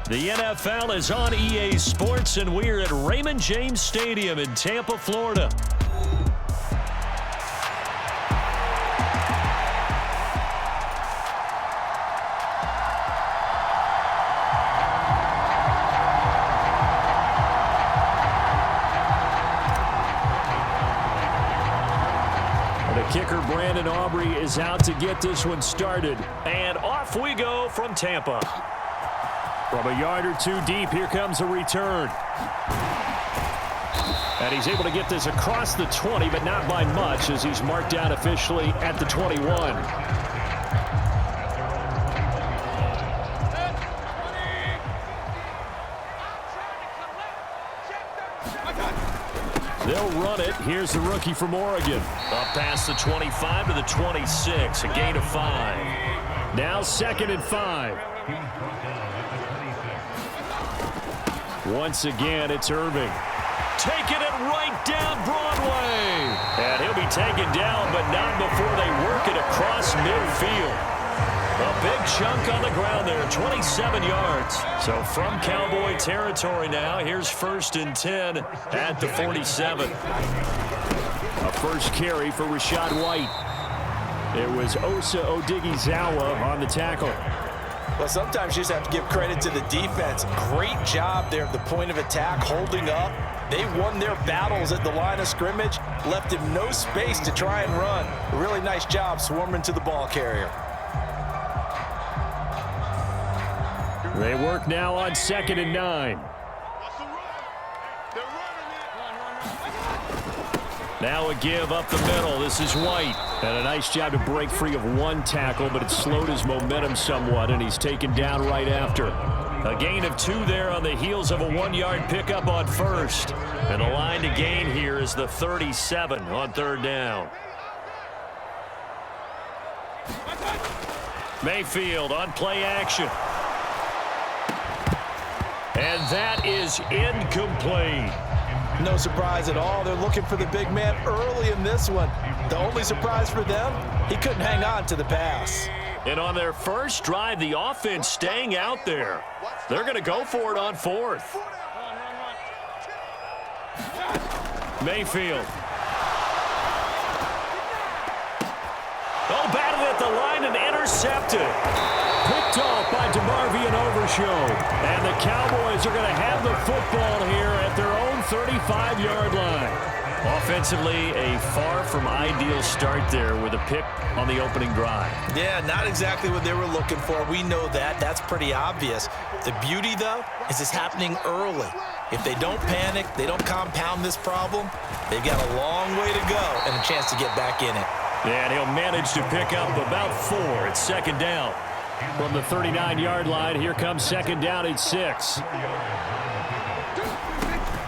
The NFL is on EA Sports, and we're at Raymond James Stadium in Tampa, Florida. The kicker, Brandon Aubrey, is out to get this one started. And off we go from Tampa. From a yard or two deep, here comes a return. And he's able to get this across the 20, but not by much, as he's marked down officially at the 21. They'll run it. Here's the rookie from Oregon. Up past the 25 to the 26, a gain of 5. Now 2nd and 5. Once again, it's Irving. Taking it right down Broadway. And he'll be taken down, but not before they work it across midfield. A big chunk on the ground there, 27 yards. So from Cowboy territory now, here's 1st and 10 at the 47. A first carry for Rachaad White. It was Osa Odighizuwa on the tackle. Well, sometimes you just have to give credit to the defense. Great job there at the point of attack, holding up. They won their battles at the line of scrimmage, left him no space to try and run. A really nice job swarming to the ball carrier. They work now on 2nd and 9. Now a give up the middle. This is White. And a nice job to break free of one tackle, but it slowed his momentum somewhat, and he's taken down right after. A gain of 2 there on the heels of a 1-yard pickup on 1st. And the line to gain here is the 37 on 3rd down. Mayfield on play action. And that is incomplete. No surprise at all. They're looking for the big man early in this one. The only surprise for them, he couldn't hang on to the pass. And on their first drive, the offense staying out there. They're going to go for it on 4th. Mayfield. Oh, batted at the line and intercepted. Picked off by DeMarvion Overshow. And the Cowboys are going to have the football here at their own 35-yard line. Offensively, a far from ideal start there with a pick on the opening drive. Yeah, not exactly what they were looking for. We know that. That's pretty obvious. The beauty, though, is it's happening early. If they don't panic, they don't compound this problem, they've got a long way to go and a chance to get back in it. And he'll manage to pick up about 4 at 2nd down. From the 39-yard line, here comes 2nd down at 6.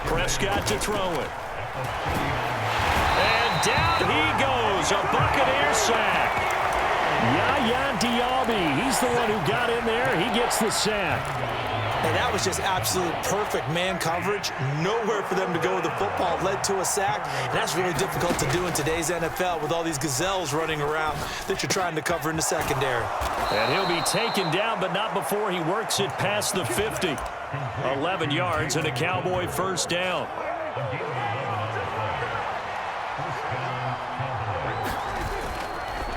Prescott to throw it. And down he goes, a Buccaneer sack. Yaya Diaby, he's the one who got in there. He gets the sack. And that was just absolute perfect man coverage. Nowhere for them to go with the football. Led to a sack. And that's really difficult to do in today's NFL with all these gazelles running around that you're trying to cover in the secondary. And he'll be taken down, but not before he works it past the 50. 11 yards and a Cowboy 1st down.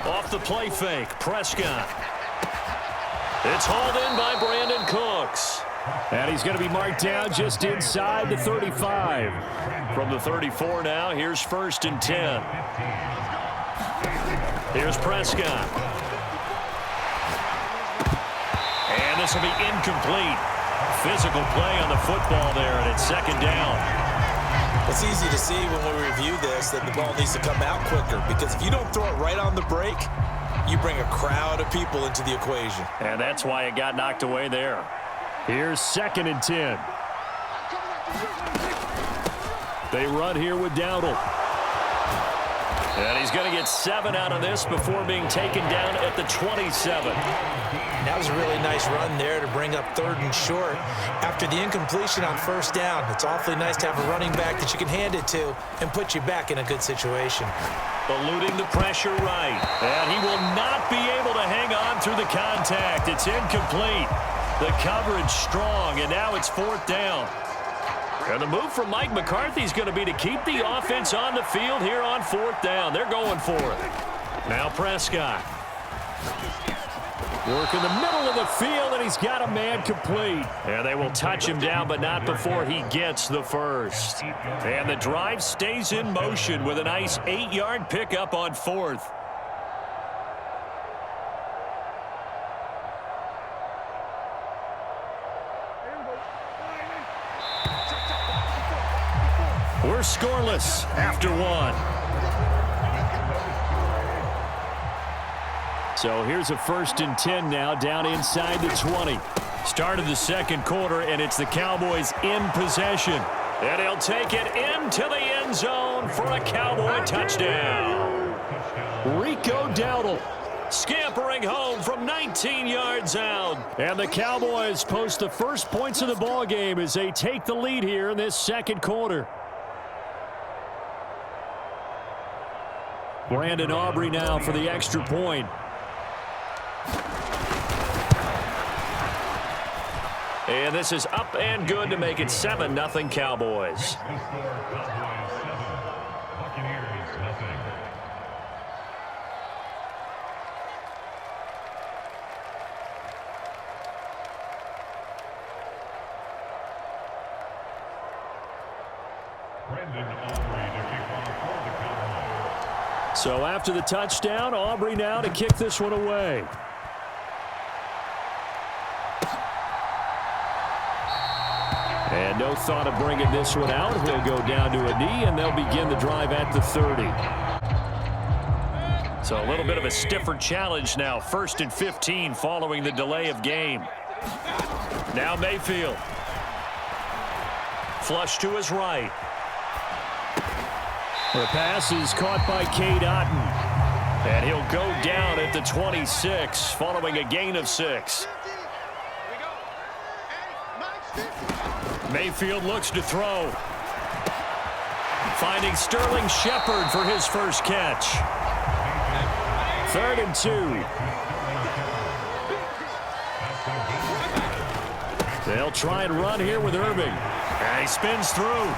Off the play fake, Prescott. It's hauled in by Brandon Cooks. And he's going to be marked down just inside the 35. From the 34 now, here's 1st and 10. Here's Prescott. And this will be incomplete. Physical play on the football there, and it's 2nd down. It's easy to see when we review this that the ball needs to come out quicker, because if you don't throw it right on the break, you bring a crowd of people into the equation. And that's why it got knocked away there. Here's 2nd and 10. They run here with Dowdle. And he's going to get 7 out of this before being taken down at the 27. That was a really nice run there to bring up 3rd and short. After the incompletion on 1st down, it's awfully nice to have a running back that you can hand it to and put you back in a good situation. Eluding the pressure right. And he will not be able to hang on through the contact. It's incomplete. The coverage strong, and now it's 4th down. And the move from Mike McCarthy is going to be to keep the offense on the field here on 4th down. They're going for it. Now Prescott. Work in the middle of the field, and he's got a man complete. And they will touch him down, but not before he gets the first. And the drive stays in motion with a nice 8-yard pickup on 4th. We're scoreless after 1. So here's a 1st and 10 now down inside the 20. Start of the second quarter, and it's the Cowboys in possession. And he'll take it into the end zone for a Cowboy touchdown. Rico Dowdle scampering home from 19 yards out. And the Cowboys post the first points of the ball game as they take the lead here in this second quarter. Brandon Aubrey now for the extra point. And this is up and good to make it 7-0 Cowboys. So after the touchdown, Aubrey now to kick this one away. And no thought of bringing this one out. He'll go down to a knee, and they'll begin the drive at the 30. So a little bit of a stiffer challenge now. 1st and 15 following the delay of game. Now Mayfield. Flush to his right. The pass is caught by Cade Otton. And he'll go down at the 26 following a gain of 6. Mayfield looks to throw. Finding Sterling Shepard for his first catch. 3rd and 2. They'll try and run here with Irving. And he spins through.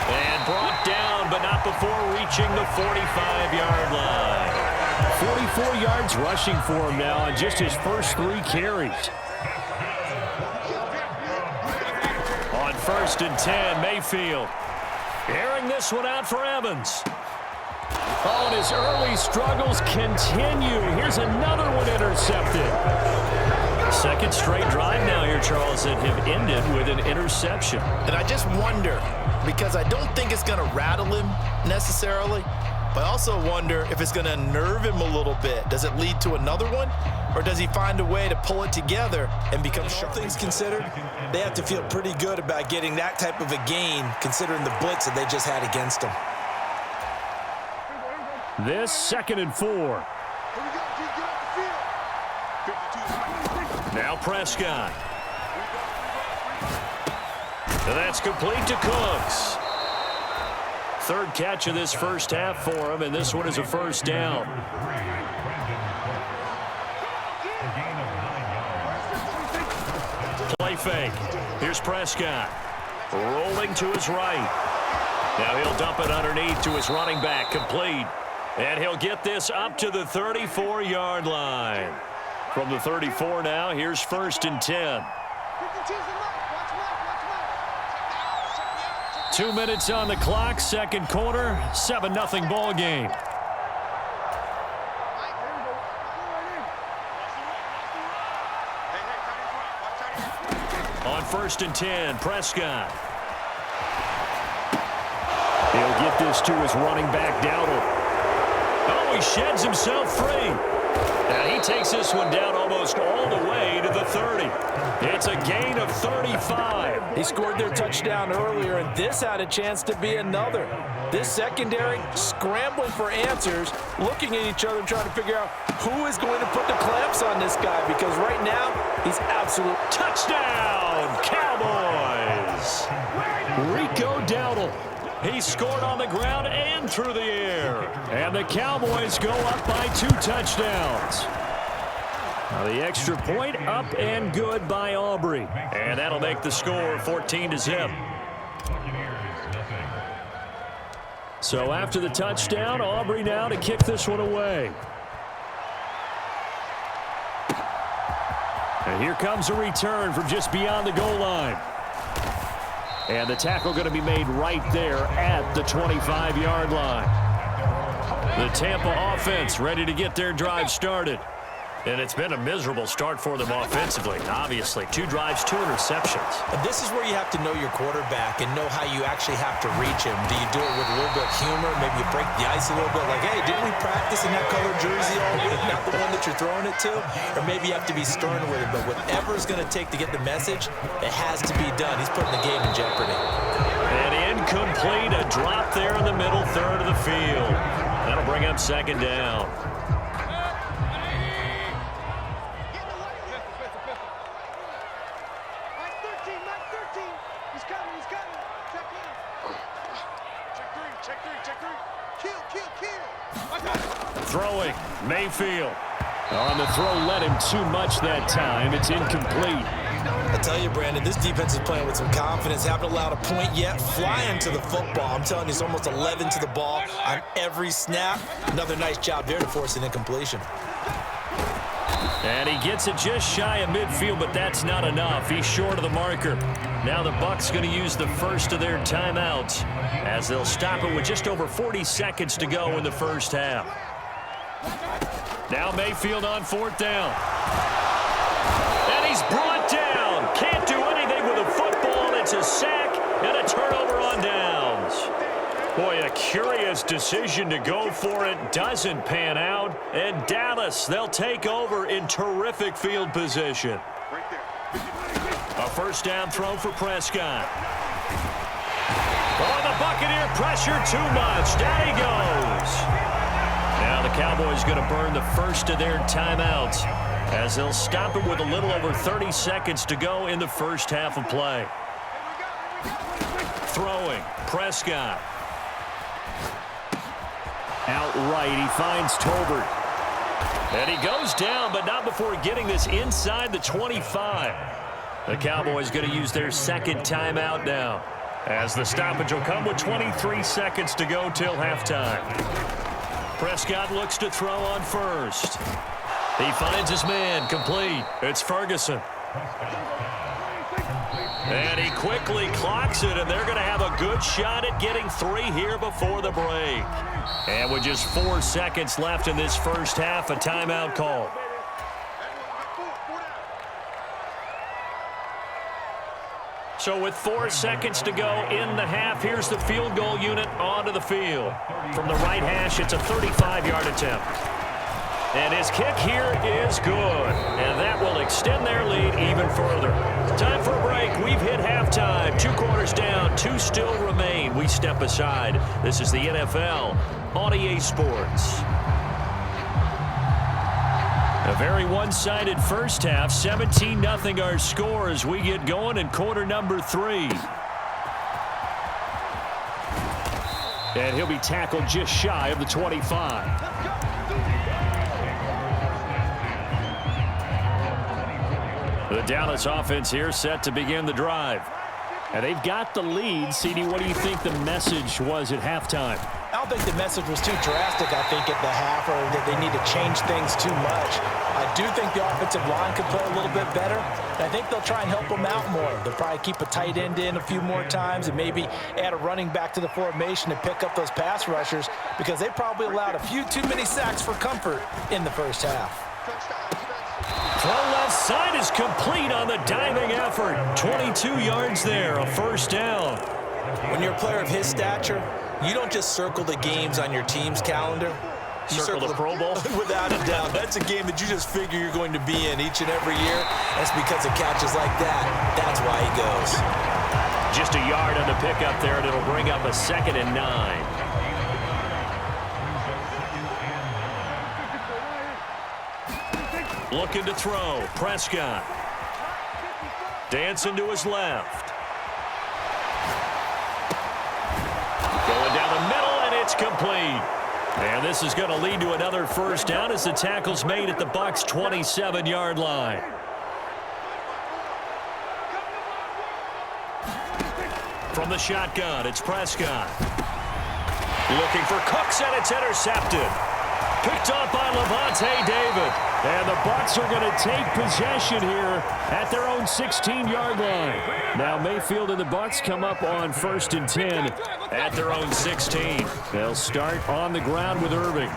And brought down, but not before reaching the 45-yard line. 44 yards rushing for him now on just his first 3 carries. On 1st and 10, Mayfield. Airing this one out for Evans. Oh, and his early struggles continue. Here's another one intercepted. Second straight drive now here, Charles, that have ended with an interception. And I just wonder, because I don't think it's going to rattle him necessarily, but I also wonder if it's going to nerve him a little bit. Does it lead to another one? Or does he find a way to pull it together and become sharp? Things considered, they have to feel pretty good about getting that type of a gain, considering the blitz that they just had against them. This 2nd and 4. Now Prescott. And that's complete to Cooks. 3rd catch of this first half for him, and this one is a 1st down. Play fake. Here's Prescott. Rolling to his right. Now he'll dump it underneath to his running back. Complete. And he'll get this up to the 34-yard line. From the 34 now, here's 1st and 10. 2 minutes on the clock, second quarter, 7-0 ball game. On 1st and 10, Prescott. He'll get this to his running back, Dowdle. Oh, he sheds himself free. Now he takes this one down almost all the way to the 30. It's a gain of 35. He scored their touchdown earlier, and this had a chance to be another. This secondary scrambling for answers, looking at each other, trying to figure out who is going to put the clamps on this guy, because right now he's absolute. Touchdown, Cowboys! Rico Dowdle. He scored on the ground and through the air. And the Cowboys go up by 2 touchdowns. Now the extra point up and good by Aubrey. And that'll make the score 14-0. So after the touchdown, Aubrey now to kick this one away. And here comes a return from just beyond the goal line. And the tackle going to be made right there at the 25-yard line. The Tampa offense ready to get their drive started. And it's been a miserable start for them offensively. Obviously, 2 drives, 2 interceptions. And this is where you have to know your quarterback and know how you actually have to reach him. Do you do it with a little bit of humor? Maybe you break the ice a little bit like, hey, didn't we practice in that color jersey all week? Not the one that you're throwing it to? Or maybe you have to be stern with him. But whatever it's going to take to get the message, it has to be done. He's putting the game in jeopardy. And incomplete, a drop there in the middle third of the field. That'll bring up second down. Throwing, Mayfield. On the throw, led him too much that time. It's incomplete. I tell you, Brandon, this defense is playing with some confidence. Haven't allowed a point yet. Flying to the football. I'm telling you, it's almost 11 to the ball on every snap. Another nice job there to force an incompletion. And he gets it just shy of midfield, but that's not enough. He's short of the marker. Now the Bucs going to use the first of their timeouts as they'll stop it with just over 40 seconds to go in the first half. Now Mayfield on 4th down. And he's brought down. Can't do anything with a football. It's a sack and a turnover on downs. Boy, a curious decision to go for it. Doesn't pan out. And Dallas, they'll take over in terrific field position. A first down throw for Prescott. Oh, the Buccaneer pressure too much. Down he goes. Now the Cowboys going to burn the first of their timeouts as they'll stop it with a little over 30 seconds to go in the first half of play. Throwing, Prescott. Outright, he finds Tolbert. And he goes down, but not before getting this inside the 25. The Cowboys going to use their second timeout now as the stoppage will come with 23 seconds to go till halftime. Prescott looks to throw on first. He finds his man, complete. It's Ferguson. And he quickly clocks it, and they're going to have a good shot at getting 3 here before the break. And with just 4 seconds left in this first half, a timeout call. So with 4 seconds to go in the half, here's the field goal unit onto the field. From the right hash, it's a 35-yard attempt. And his kick here is good. And that will extend their lead even further. Time for a break. We've hit halftime. 2 quarters down, 2 still remain. We step aside. This is the NFL on EA Sports. A very one-sided first half. 17-0 our score as we get going in quarter number 3. And he'll be tackled just shy of the 25. The Dallas offense here set to begin the drive. And they've got the lead. CD, what do you think the message was at halftime? I don't think the message was too drastic, I think, at the half, or that they need to change things too much. I do think the offensive line could play a little bit better. I think they'll try and help them out more. They'll probably keep a tight end in a few more times and maybe add a running back to the formation to pick up those pass rushers because they probably allowed a few too many sacks for comfort in the first half. Throw left side is complete on the diving effort. 22 yards there, a first down. When you're a player of his stature, you don't just circle the games on your team's calendar. You circle the Pro Bowl? Without a doubt. That's a game that you just figure you're going to be in each and every year. That's because of catches like that. That's why he goes. Just a yard on the pickup there, and it'll bring up a 2nd and 9. Looking to throw. Prescott. Dancing to his left. Going down the middle, and it's complete. And this is going to lead to another first down as the tackle's made at the Bucs' 27-yard line. From the shotgun, it's Prescott. Looking for Cooks, and it's intercepted. Picked up by Levante David. And the Bucs are going to take possession here at their own 16-yard line. Now Mayfield and the Bucs come up on 1st and 10 at their own 16. They'll start on the ground with Irving.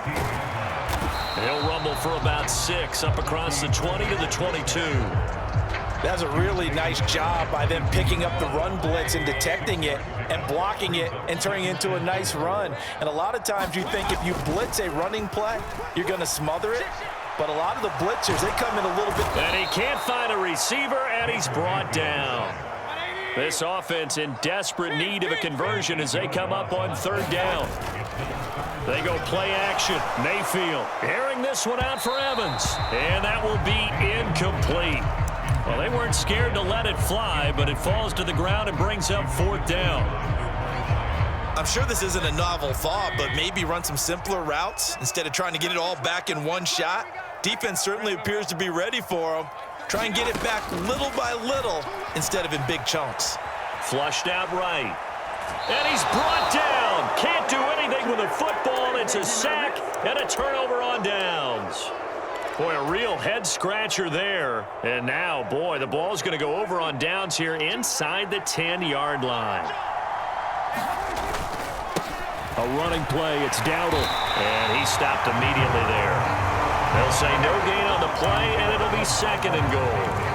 He'll rumble for about 6 up across the 20 to the 22. That's a really nice job by them picking up the run blitz and detecting it and blocking it and turning it into a nice run. And a lot of times you think if you blitz a running play, you're going to smother it. But a lot of the blitzers, they come in a little bit. And he can't find a receiver, and he's brought down. This offense in desperate need of a conversion as they come up on 3rd down. They go play action. Mayfield airing this one out for Evans. And that will be incomplete. Well, they weren't scared to let it fly, but it falls to the ground and brings up 4th down. I'm sure this isn't a novel thought, but maybe run some simpler routes instead of trying to get it all back in one shot. Defense certainly appears to be ready for them. Try and get it back little by little instead of in big chunks. Flushed out right. And he's brought down. Can't do anything with a football. It's a sack and a turnover on downs. Boy, a real head-scratcher there. And now, boy, the ball's going to go over on downs here inside the 10-yard line. A running play, it's Dowdle. And he stopped immediately there. They'll say no gain on the play, and it'll be 2nd and goal.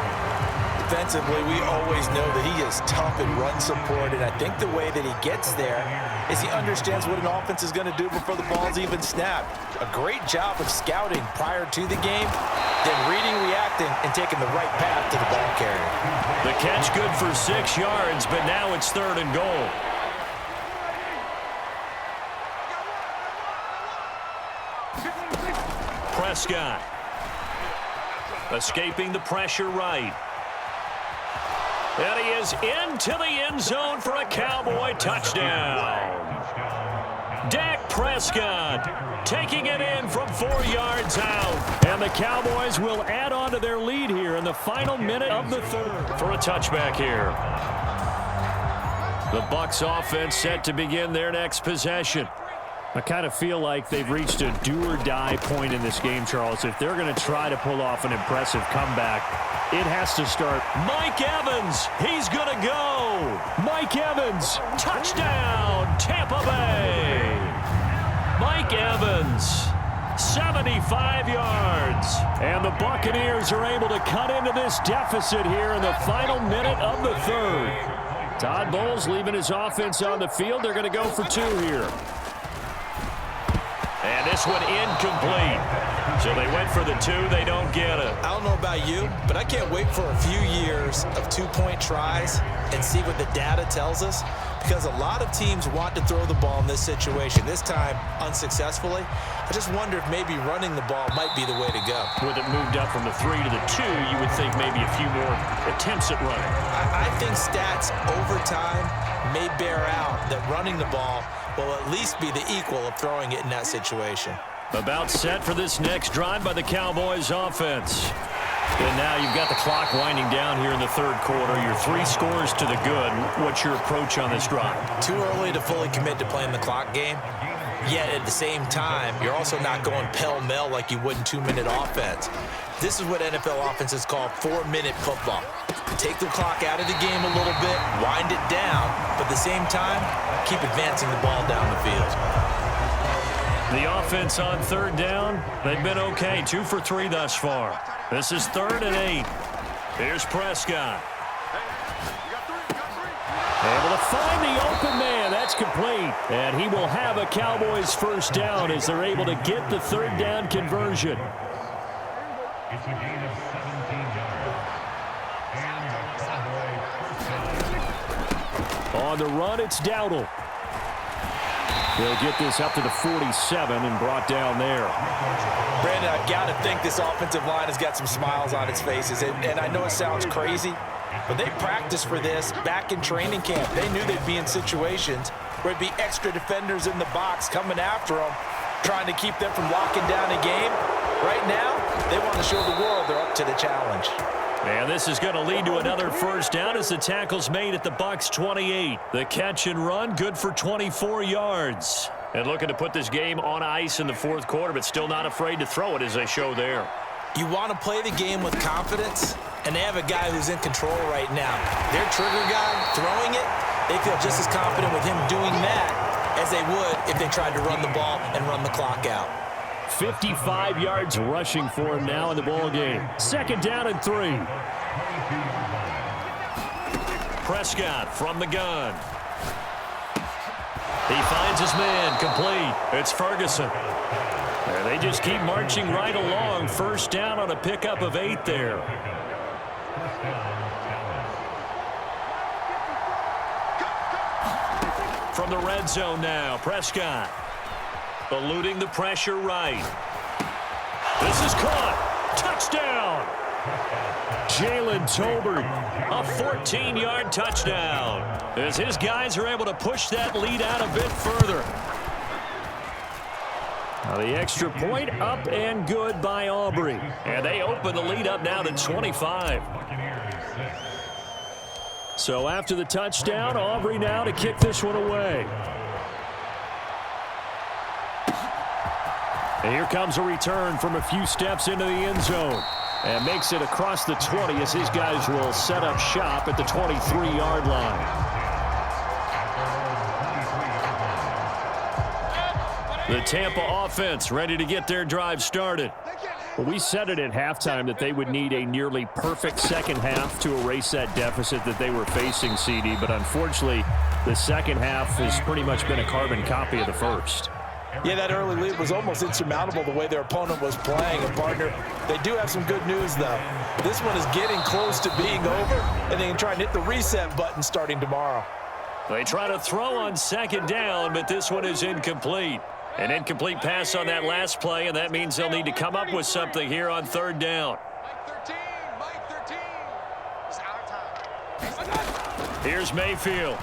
Defensively, we always know that he is tough in run support, and I think the way that he gets there is he understands what an offense is going to do before the ball's even snapped. A great job of scouting prior to the game, then reading, reacting, and taking the right path to the ball carrier. The catch good for 6 yards, but now it's 3rd and goal. Prescott escaping the pressure right. And he is into the end zone for a Cowboy touchdown. Dak Prescott taking it in from 4 yards out. And the Cowboys will add on to their lead here in the final minute of the 3rd for a touchback here. The Bucs offense set to begin their next possession. I kind of feel like they've reached a do-or-die point in this game, Charles. If they're going to try to pull off an impressive comeback, it has to start. Mike Evans, he's going to go. Mike Evans, touchdown, Tampa Bay. Mike Evans, 75 yards. And the Buccaneers are able to cut into this deficit here in the final minute of the 3rd. Todd Bowles leaving his offense on the field. They're going to go for 2 here. And this one incomplete. So they went for the 2. They don't get it. I don't know about you, but I can't wait for a few years of 2-point tries and see what the data tells us. Because a lot of teams want to throw the ball in this situation. This time, unsuccessfully. I just wonder if maybe running the ball might be the way to go. With it moved up from the 3 to the 2, you would think maybe a few more attempts at running. I think stats over time may bear out that running the ball will at least be the equal of throwing it in that situation. About set for this next drive by the Cowboys offense. And now you've got the clock winding down here in the 3rd quarter. You're 3 scores to the good. What's your approach on this drive? Too early to fully commit to playing the clock game. Yet at the same time, you're also not going pell-mell like you would in 2-minute offense. This is what NFL offenses call 4-minute football. Take the clock out of the game a little bit, wind it down, but at the same time, keep advancing the ball down the field. The offense on 3rd down, they've been okay. 2 for 3 thus far. This is 3rd and 8. Here's Prescott. Able to find the open man. That's complete. And he will have a Cowboys first down as they're able to get the 3rd down conversion. On the run, it's Dowdle. They'll get this up to the 47 and brought down there. Brandon, I've got to think this offensive line has got some smiles on its faces. And I know it sounds crazy, but they practiced for this back in training camp. They knew they'd be in situations where it'd be extra defenders in the box coming after them, trying to keep them from locking down a game. Right now, they want to show the world they're up to the challenge. And this is going to lead to another first down as the tackle's made at the Bucs 28. The catch and run, good for 24 yards. And looking to put this game on ice in the fourth quarter, but still not afraid to throw it as they show there. You want to play the game with confidence, and they have a guy who's in control right now. Their trigger guy throwing it, they feel just as confident with him doing that as they would if they tried to run the ball and run the clock out. 55 yards rushing for him now in the ball game. Second down and 3. Prescott from the gun. He finds his man, complete. It's Ferguson. And they just keep marching right along. First down on a pickup of 8 there. From the red zone now, Prescott. Eluding the pressure right. This is caught. Touchdown. Jalen Tolbert, a 14-yard touchdown. As his guys are able to push that lead out a bit further. Now the extra point up and good by Aubrey. And they open the lead up now to 25. So after the touchdown, Aubrey now to kick this one away. And here comes a return from a few steps into the end zone. And makes it across the 20 as his guys will set up shop at the 23-yard line. The Tampa offense ready to get their drive started. Well, we said it at halftime that they would need a nearly perfect second half to erase that deficit that they were facing, CD. But unfortunately, the second half has pretty much been a carbon copy of the first. Yeah, that early lead was almost insurmountable the way their opponent was playing. And, partner, they do have some good news, though. This one is getting close to being over, and they can try and hit the reset button starting tomorrow. They try to throw on second down, but this one is incomplete. An incomplete pass on that last play, and that means they'll need to come up with something here on third down. Mike 13. It's our time. Here's Mayfield.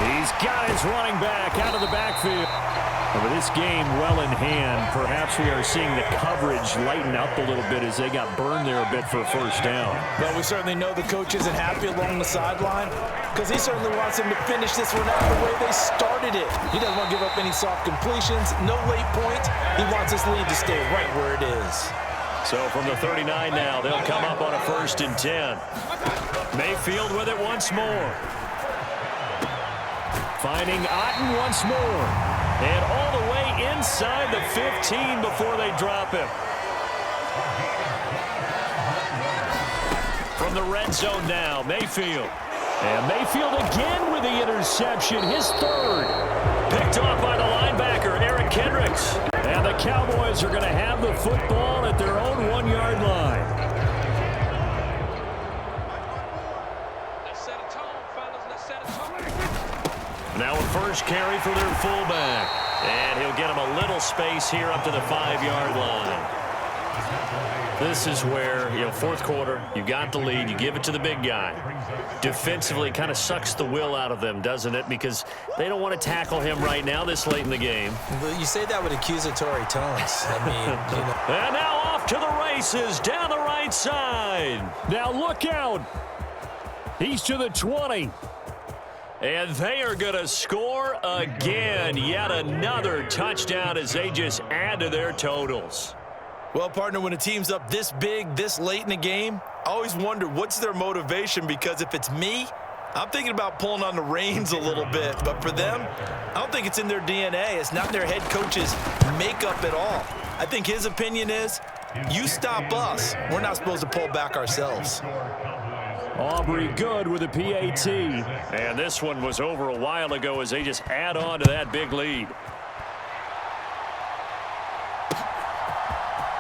He's got his running back out of the backfield. With this game well in hand, perhaps we are seeing the coverage lighten up a little bit as they got burned there a bit for a first down. Well, we certainly know the coach isn't happy along the sideline because he certainly wants them to finish this one out the way they started it. He doesn't want to give up any soft completions, no late points. He wants his lead to stay right where it is. So from the 39 now, they'll come up on a 1st and 10. Mayfield with it once more. Finding Otten once more. And all the way inside the 15 before they drop him. From the red zone now, Mayfield. And Mayfield again with the interception, his third. Picked off by the linebacker, Eric Kendricks. And the Cowboys are going to have the football at their own 1-yard line. Now a first carry for their fullback. And he'll get him a little space here up to the 5-yard line. This is where, fourth quarter, you got the lead, you give it to the big guy. Defensively, kind of sucks the will out of them, doesn't it? Because they don't want to tackle him right now this late in the game. Well, you say that with accusatory tones. I mean, And now off to the races, down the right side. Now look out. He's to the 20. And they are going to score again. Yet another touchdown as they just add to their totals. Well, partner, when a team's up this big, this late in the game, I always wonder what's their motivation, because if it's me, I'm thinking about pulling on the reins a little bit. But for them, I don't think it's in their DNA. It's not their head coach's makeup at all. I think his opinion is, you stop us. We're not supposed to pull back ourselves. Aubrey good with a PAT. And this one was over a while ago as they just add on to that big lead.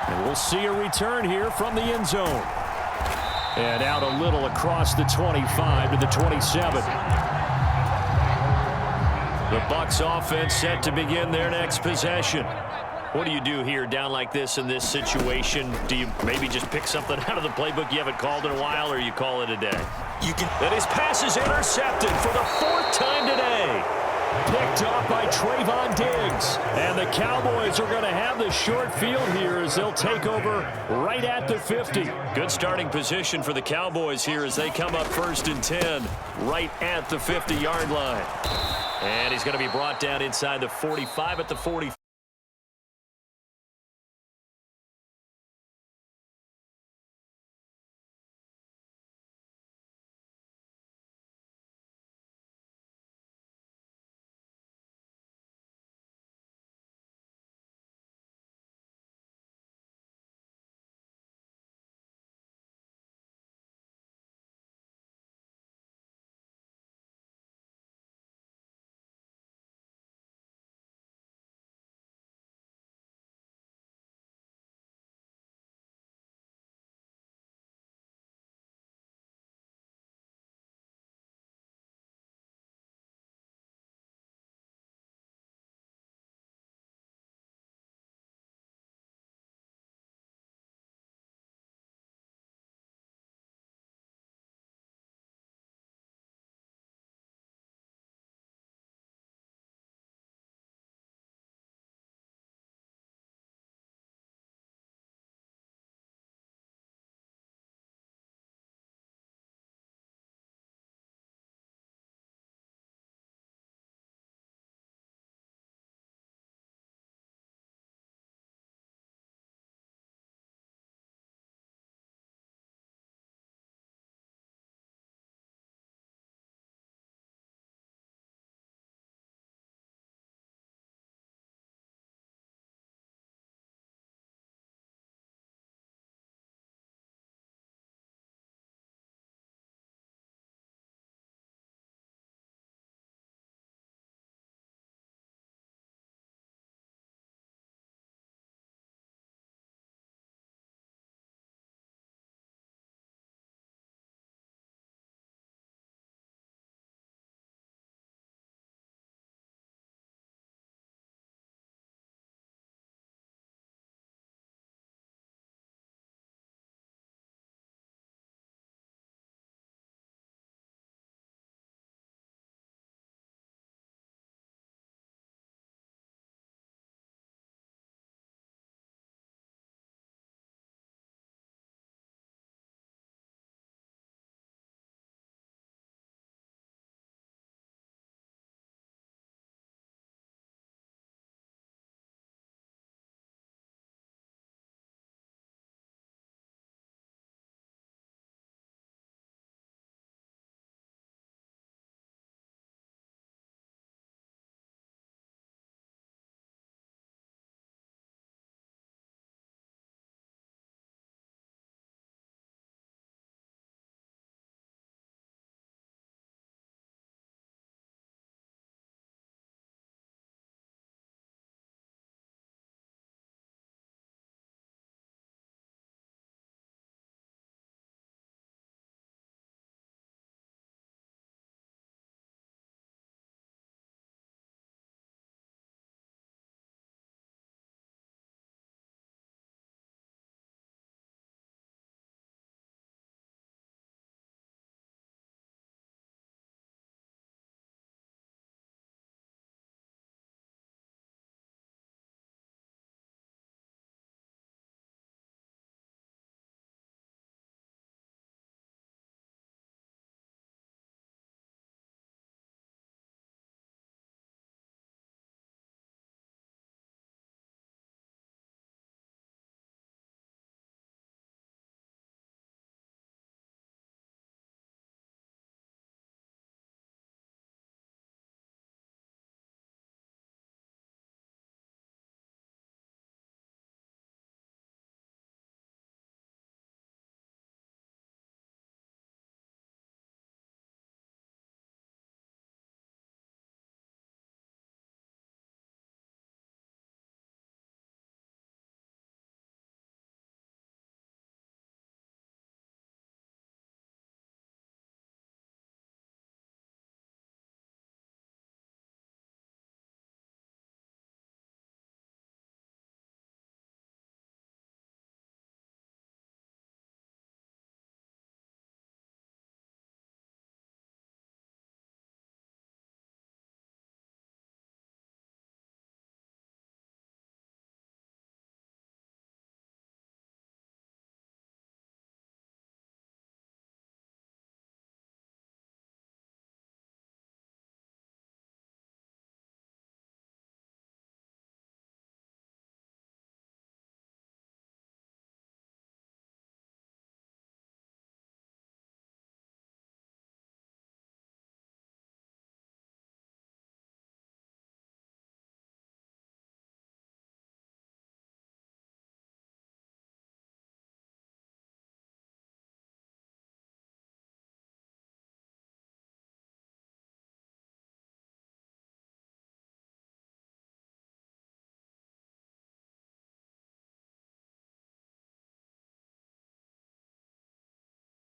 And we'll see a return here from the end zone. And out a little across the 25 to the 27. The Bucs offense set to begin their next possession. What do you do here down like this in this situation? Do you maybe just pick something out of the playbook you haven't called in a while, or you call it a day? You can. And his pass is intercepted for the 4th time today. Picked off by Trayvon Diggs. And the Cowboys are going to have the short field here as they'll take over right at the 50. Good starting position for the Cowboys here as they come up 1st and 10 right at the 50-yard line. And he's going to be brought down inside the 45 at the 40.